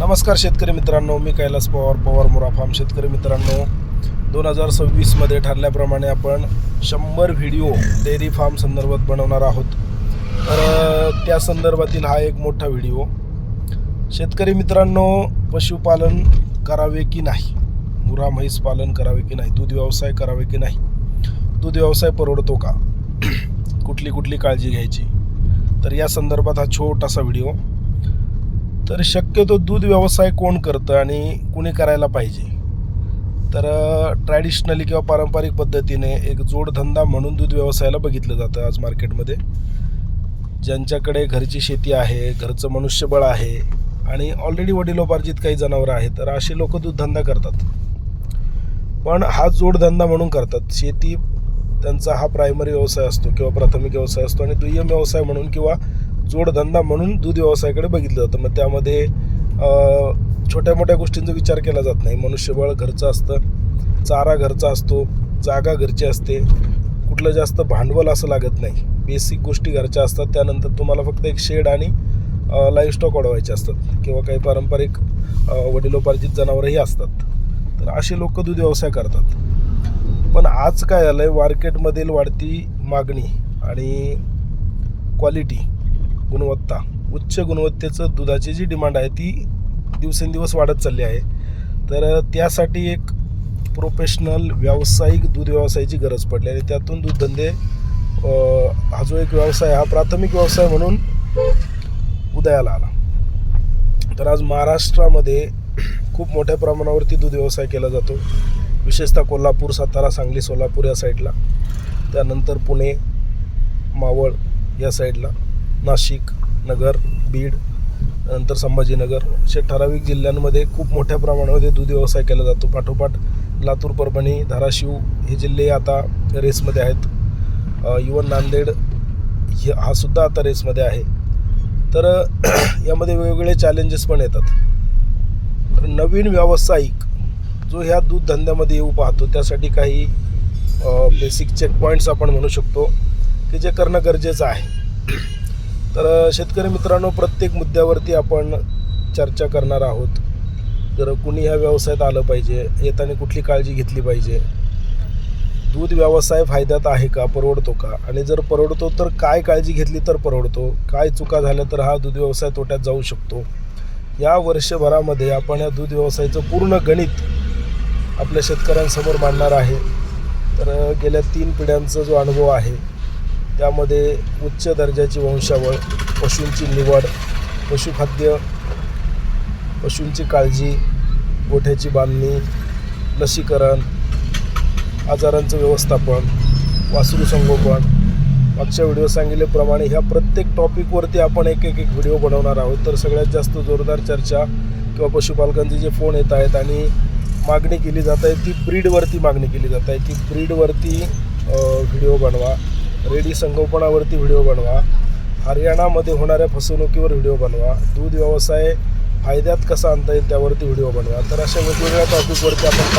नमस्कार शेतकरी मित्रांनो, मी कैलास पवार मोरा फार्म. शेतकरी मित्रांनो, 2026 मध्ये ठरल्याप्रमाणे आपण 100 व्हिडिओ डेअरी फार्म संदर्भात बनवणार आहोत. तर त्या संदर्भातील हा एक मोठा व्हिडिओ. शेतकरी मित्रांनो, पशुपालन करावे की नाही, गुरा म्हैस पालन करावे की नाही, दूध व्यवसाय करावे की नाही, दूध व्यवसाय परवडतो का, कुठली काळजी घ्यायची, तर या संदर्भात हा छोटासा व्हिडिओ. तर शक्यतो दूध व्यवसाय कोण करतं आणि कुणी करायला पाहिजे, तर ट्रॅडिशनली किंवा पारंपरिक पद्धतीने एक जोडधंदा म्हणून दूध व्यवसायाला बघितलं जातं आज मार्केटमध्ये. ज्यांच्याकडे घरची शेती आहे, घरचं मनुष्यबळ आहे आणि ऑलरेडी वडिलोपार्जित काही जनावरं आहेत, तर असे लोक दूधधंदा करतात. पण हा जोडधंदा म्हणून करतात. शेती त्यांचा हा प्रायमरी व्यवसाय असतो किंवा प्राथमिक व्यवसाय असतो आणि दुय्यम व्यवसाय म्हणून किंवा जोडधंदा म्हणून दूध व्यवसायाकडे बघितलं जातं. मग त्यामध्ये छोट्या मोठ्या गोष्टींचा विचार केला जात नाही. मनुष्यबळ घरचं असतं, चारा घरचा असतो, जागा घरची असते, कुठलं जास्त भांडवल असं लागत नाही, बेसिक गोष्टी घरच्या असतात. त्यानंतर तुम्हाला फक्त एक शेड आणि लाईव्हस्टॉक वाढवायचे असतात किंवा काही पारंपरिक वडिलोपार्जित जनावरही असतात. तर असे लोक दूध व्यवसाय करतात. पण आज काय झालं आहे, मार्केटमधील वाढती मागणी आणि क्वालिटी, गुणवत्ता, उच्च गुणवत्तेचं दुधाची जी डिमांड आहे ती दिवसेंदिवस वाढत चालली आहे. तर त्यासाठी एक प्रोफेशनल व्यावसायिक दूध व्यवसायाची गरज पडली आणि त्यातून दूधधंदे हा जो एक व्यवसाय हा प्राथमिक व्यवसाय म्हणून उदयाला आला. तर आज महाराष्ट्रामध्ये खूप मोठ्या प्रमाणावरती दूध व्यवसाय केला जातो, विशेषतः कोल्हापूर, सातारा, सांगली, सोलापूर या साईडला, त्यानंतर पुणे, मावळ या साईडला, नाशिक, नगर, बीड, नंतर संभाजीनगर असे ठराविक जिल्ह्यांमध्ये खूप मोठ्या प्रमाणामध्ये दूध व्यवसाय केला जातो. पाठोपाठ लातूर, परभणी, धाराशिव हे जिल्हे आता रेसमध्ये आहेत. इवन नांदेड हा सुद्धा आता रेसमध्ये आहे. तर यामध्ये वेगवेगळे चॅलेंजेस पण येतात. तर नवीन व्यावसायिक जो ह्या दूध धंद्यामध्ये येऊ पाहतो त्यासाठी काही बेसिक चेक पॉईंट्स आपण म्हणू शकतो की जे करणं गरजेचं आहे. तर शेतकरी मित्रांनो, प्रत्येक मुद्द्यावरती आपण चर्चा करणार आहोत. तर कुणी ह्या व्यवसायात आलं पाहिजे, येताना कुठली काळजी घेतली पाहिजे, दूध व्यवसाय फायद्यात आहे का, परवडतो का, आणि जर परवडतो तर काय काळजी घेतली तर परवडतो, काय चुका झाल्या तर हा दूध व्यवसाय तोट्यात जाऊ शकतो. या वर्षभरामध्ये आपण या दूध व्यवसायाचं पूर्ण गणित आपल्या शेतकऱ्यांसमोर मांडणार आहे. तर गेल्या 3 पिढ्यांचा जो अनुभव आहे त्यामध्ये उच्च दर्जाची वंशावळ, पशूंची निवड, पशुखाद्य, पशूंची काळजी, गोठ्याची बांधणी, लसीकरण, आजारांचं व्यवस्थापन, वासरू संगोपन, मागच्या व्हिडिओ सांगितल्याप्रमाणे ह्या प्रत्येक टॉपिकवरती आपण एक व्हिडिओ बनवणार आहोत. तर सगळ्यात जास्त जोरदार चर्चा किंवा पशुपालकांचे जे फोन येत आहेत आणि मागणी केली जात आहे ती ब्रीडवरती मागणी केली जात आहे की ब्रीडवरती व्हिडिओ बनवा, रेडी संगोपनावरती व्हिडिओ बनवा, हरियाणामध्ये होणाऱ्या फसवणुकीवर व्हिडिओ बनवा, दूध व्यवसाय फायद्यात कसा आणता येईल त्यावरती व्हिडिओ बनवा. तर अशा वेगवेगळ्या टॉपिकवरती आपण